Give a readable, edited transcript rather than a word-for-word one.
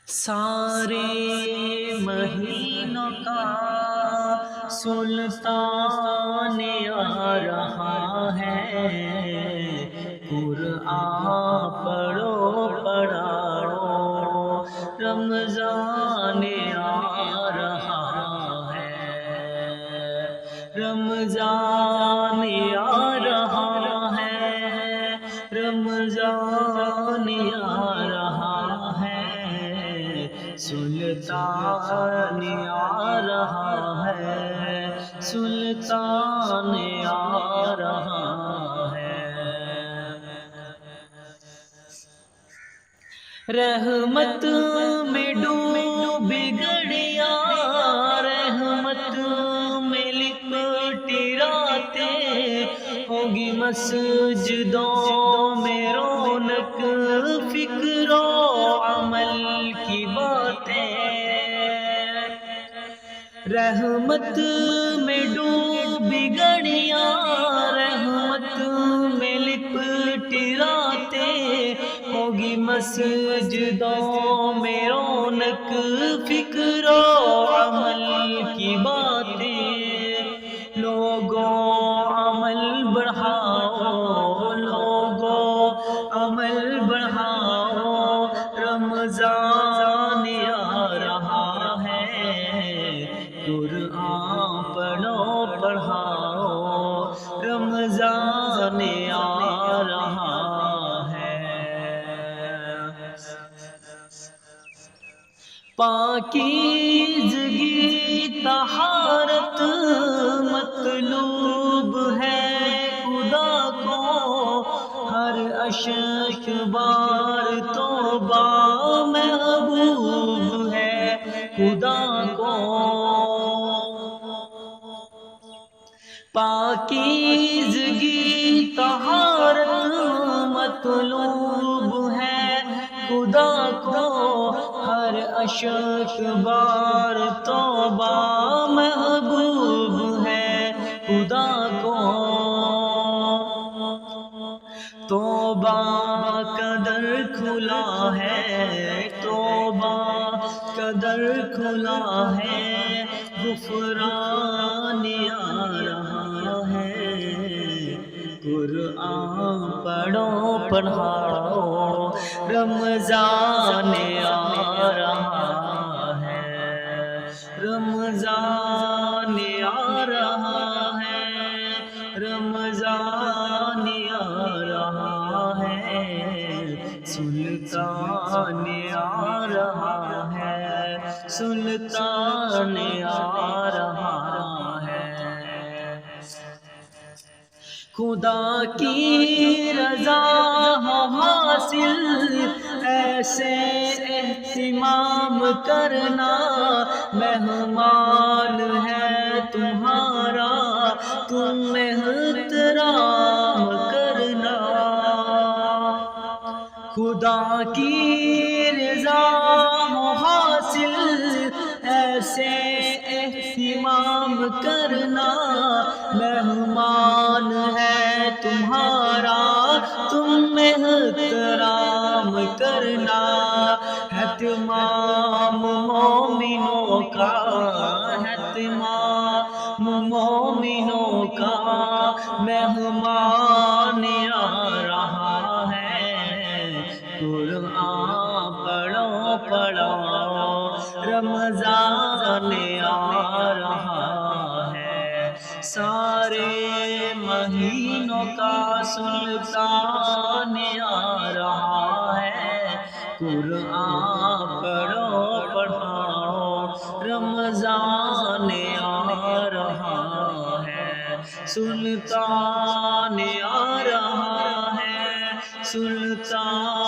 سارے مہینوں کا سلطان آ رہا ہے، قرآن پڑھو پڑھاؤ، رمضان آ رہا ہے، رمضان آ رہا ہے، رمضان آ رہا ہے، سلطان آ رہا ہے، سلطان آ رہا ہے۔ رحمت میں ڈوب گڑیا، رحمت میں لپٹی راتیں، ہوگی مسجدوں میں رونق، فکر و عمل کی باتیں۔ رحمت میں ڈوب گڑیا، رحمت میں لپٹی راتیں، ہوگی مسجدوں میں رونق، فکر و عمل کی باتیں۔ لوگوں عمل بڑھاؤ، لوگوں عمل بڑھاؤ، رمضان آ رہا ہے، قرآن پڑھو پڑھاؤ، رمضان آ رہا ہے۔ پاکیزگی طہارت مطلوب ہے خدا کو، ہر اشک بار توبہ محبوب ہے خدا کو۔ پاکیزگی طہارت مطلوب ہے خدا کو، ہر اشک بار توبہ محبوب ہے خدا کو۔ توبہ کا در کھلا ہے، توبہ کا در کھلا ہے، غفران آ رہا ہے، قرآن پڑھو پڑھاؤ، رمضان آ رہا ہے، رمضان آ رہا ہے، رمضان آ رہا ہے، سلطان آ رہا ہے، سلطان آ رہا ہے۔ خدا کی رضا ہو حاصل، ایسے اہتمام کرنا، مہمان ہے تمہارا تم احترام کرنا۔ خدا کی رضا ہو حاصل، ایسے اہتمام کرنا، مہمان ہے تمہارا تم احترام کرنا۔ ہے تمام مومنوں کا، ہے تمام مومنوں کا، مہمان آ رہا ہے، قرآن پڑھو پڑھاؤ، رمضان آ رہا ہے، سارے مہینوں کا سلطان آ رہا ہے، قرآن پڑھو پڑھاؤ، رمضان آ رہا ہے، سلطان آ رہا ہے، سلطان